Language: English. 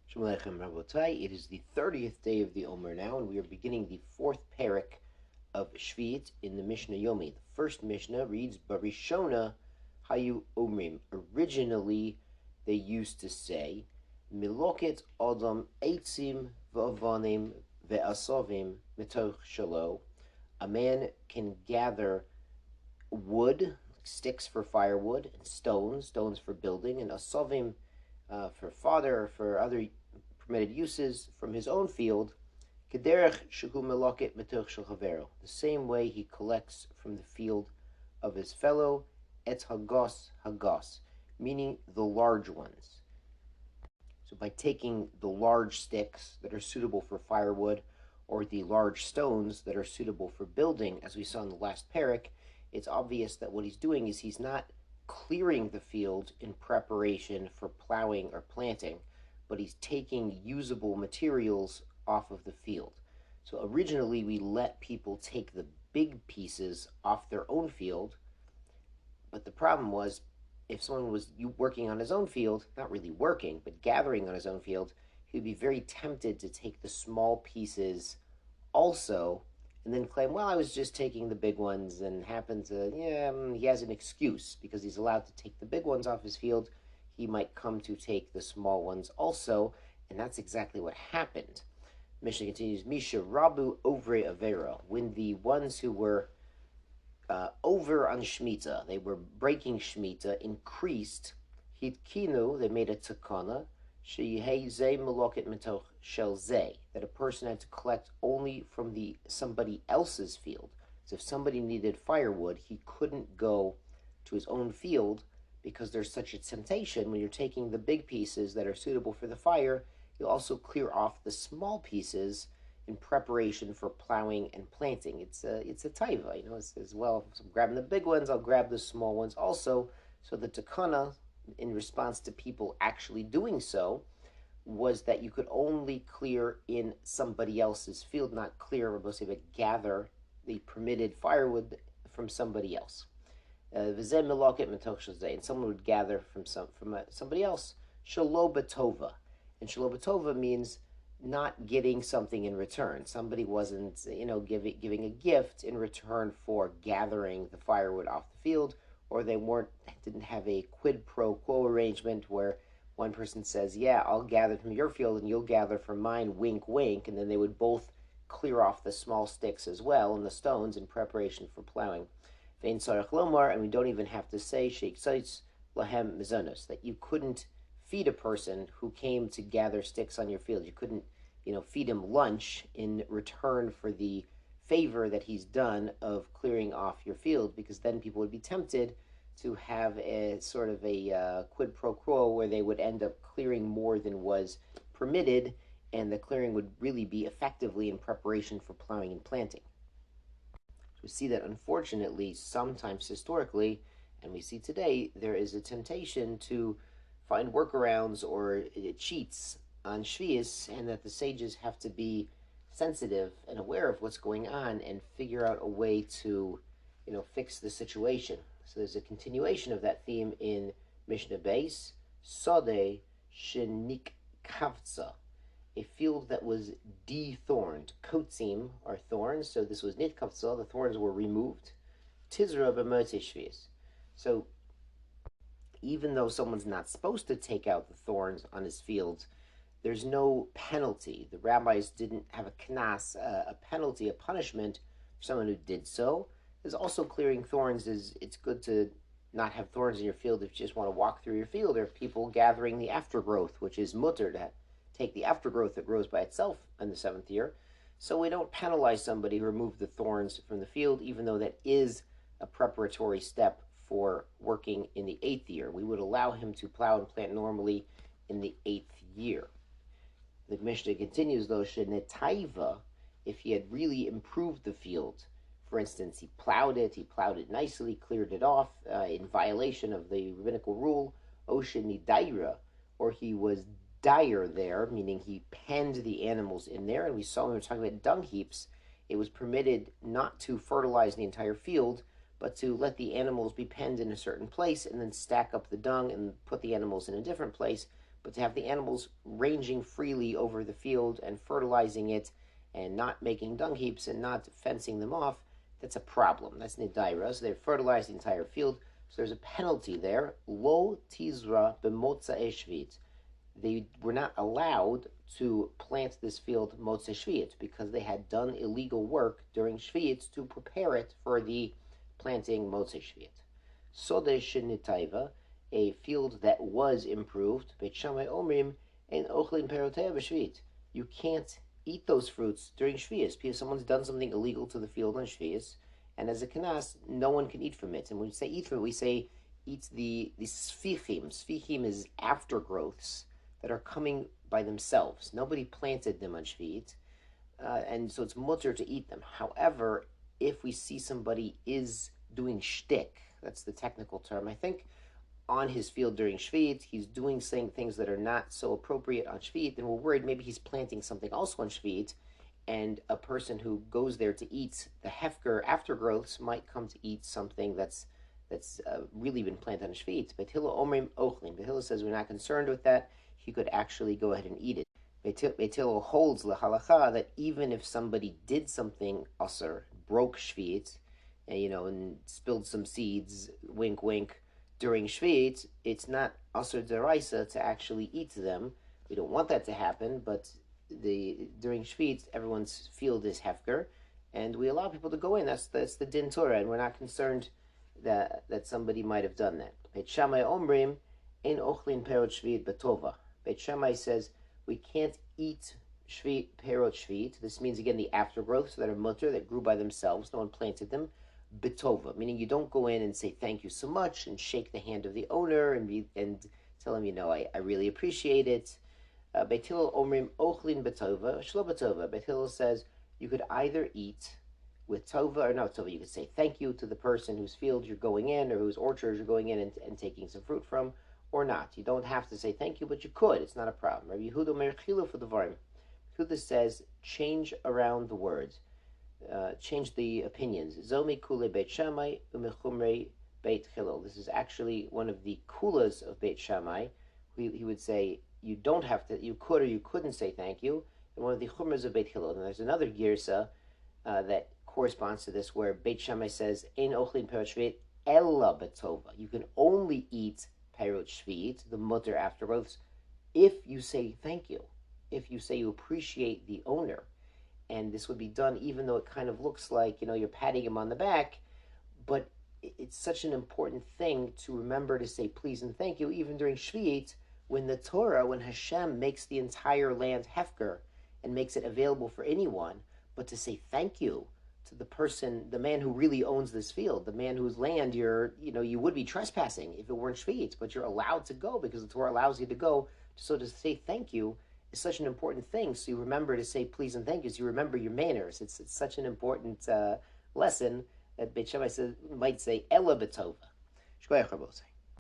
Shalom Aleichem Rabotai. It is the 30th day of the Omer now, and we are beginning the fourth parak of Sheviit in the Mishnah Yomi. The first Mishnah reads, Barishona Hayu Omrim. Originally, they used to say, Miloket Adam Eitzim V'avanim Ve'asovim Mitoch Shalo. A man can gather wood, sticks for firewood, and stones for building, and asovim for fodder, or for other permitted uses from his own field, kederech shehu meloket metoch shel chavero, the same way he collects from the field of his fellow, et hagos, meaning the large ones. So by taking the large sticks that are suitable for firewood, or the large stones that are suitable for building, as we saw in the last parak, it's obvious that what he's doing is he's not clearing the field in preparation for plowing or planting, but he's taking usable materials off of the field. So originally we let people take the big pieces off their own field, but the problem was if someone was working on his own field, not really working, but gathering on his own field, he would be very tempted to take the small pieces also, and then claim, well, I was just taking the big ones, and happen to, he has an excuse because he's allowed to take the big ones off his field. He might come to take the small ones also, and that's exactly what happened. Mishnah continues, Misha Rabu Ovre Avera, when the ones who were over on Shemitah, they were breaking Shemitah, increased, Hitkinu, they made a takana, that a person had to collect only from somebody else's field. So if somebody needed firewood, he couldn't go to his own field because there's such a temptation when you're taking the big pieces that are suitable for the fire, you'll also clear off the small pieces in preparation for plowing and planting. It's a taiva, it says, well, if I'm grabbing the big ones, I'll grab the small ones also. So the takana, in response to people actually doing so, was that you could only clear in somebody else's field, not clear, but gather the permitted firewood from somebody else. And someone would gather from somebody else. Shalo Batova. And Shalo Batova means not getting something in return. Somebody wasn't, giving a gift in return for gathering the firewood off the field, or they didn't have a quid pro quo arrangement where one person says, yeah, I'll gather from your field and you'll gather from mine, wink, wink, and then they would both clear off the small sticks as well and the stones in preparation for plowing. And we don't even have to say lahem mizonos, that you couldn't feed a person who came to gather sticks on your field. You couldn't, feed him lunch in return for the favor that he's done of clearing off your field, because then people would be tempted to have a sort of a quid pro quo where they would end up clearing more than was permitted, and the clearing would really be effectively in preparation for plowing and planting. So we see that unfortunately sometimes historically, and we see today, there is a temptation to find workarounds or cheats on Shvius, and that the sages have to be sensitive and aware of what's going on and figure out a way to, fix the situation. So there's a continuation of that theme in Mishnah Beis, Sode Shenik Kavtza, a field that was de-thorned. Kotzim are thorns, so this was Nit Kavtza, the thorns were removed. Tizra b'motei Shvius. So even though someone's not supposed to take out the thorns on his fields, there's no penalty. The rabbis didn't have a knas, a penalty, a punishment for someone who did so. There's also clearing thorns. It's good to not have thorns in your field if you just want to walk through your field, or people gathering the aftergrowth, which is mutter, to take the aftergrowth that grows by itself in the seventh year. So we don't penalize somebody who removed the thorns from the field, even though that is a preparatory step for working in the eighth year. We would allow him to plow and plant normally in the eighth year. The Mishnah continues, though, Shenetaiva, if he had really improved the field, for instance, he plowed it nicely, cleared it off in violation of the rabbinical rule, Oshenidaira, or he was dire there, meaning he penned the animals in there, and we saw when we were talking about dung heaps, it was permitted not to fertilize the entire field, but to let the animals be penned in a certain place and then stack up the dung and put the animals in a different place. But to have the animals ranging freely over the field and fertilizing it and not making dung heaps and not fencing them off, that's a problem. That's nidaira. So they've fertilized the entire field. So there's a penalty there. Lo tizra b'motzei Sheviit. They were not allowed to plant this field motzei Sheviit because they had done illegal work during Sheviit to prepare it for the planting motzei Sheviit. Sodeh shenitaiva, a field that was improved. Beit Shammai omrim ein ochlin perotei b'Shviit. You can't eat those fruits during Shvius because someone's done something illegal to the field on Shvius, and as a kanas, no one can eat from it. And when we say eat from it, we say eat the sfichim. Sfichim is aftergrowths that are coming by themselves. Nobody planted them on Sheviit, and so it's mutter to eat them. However, if we see somebody is doing shtick, that's the technical term, I think, on his field during Sheviit, he's saying things that are not so appropriate on Sheviit, and we're worried maybe he's planting something else on Sheviit, and a person who goes there to eat the hefker aftergrowths might come to eat something that's really been planted on Sheviit. But Hillel omrim ochlin. But Hillel says we're not concerned with that. He could actually go ahead and eat it. Beit Hillel holds l'halacha that even if somebody did something aser, broke Sheviit, and spilled some seeds, wink wink, during Sheviit, it's not aser deraisa to actually eat them. We don't want that to happen, but during Sheviit, everyone's field is hefker, and we allow people to go in. That's the din Torah, and we're not concerned that somebody might have done that. Beit Shammai omrim ein ochlin perot Sheviit betova. Beit Shammai says we can't eat Sheviit perot Sheviit. This means again the aftergrowths that are mutter that grew by themselves. No one planted them. Betova, meaning you don't go in and say thank you so much and shake the hand of the owner and tell him, I really appreciate it. Beit Hillel omrim ochlin betova, shlo betova. Beit Hillel says you could either eat with tova or not tova. You could say thank you to the person whose field you're going in or whose orchard you're going in and taking some fruit from, or not. You don't have to say thank you, but you could. It's not a problem. Rabbi Yehuda Omer chilu for the varim. Yehuda says change around the words. Change the opinions. Zomi kule Beit Shammai umechumrei Beit Hillel. This is actually one of the kulas of Beit Shammai. He would say you don't have to, you could or you couldn't say thank you. And one of the chumras of Beit Hillel. And there's another girsa that corresponds to this where Beit Shammai says ein ochlin perot Sheviit ella betova. You can only eat perot Sheviit, the mutter aftergrowths, if you say thank you, if you say you appreciate the owner. And this would be done even though it kind of looks like, you're patting him on the back, but it's such an important thing to remember to say please and thank you, even during Sheviit, when the Torah, when Hashem makes the entire land hefker and makes it available for anyone, but to say thank you to the person, the man who really owns this field, the man whose land you would be trespassing if it weren't Sheviit, but you're allowed to go because the Torah allows you to go. So to say thank you is such an important thing. So you remember to say please and thank you. So you remember your manners. It's such an important lesson that Beit Shammai might say Ella Betova.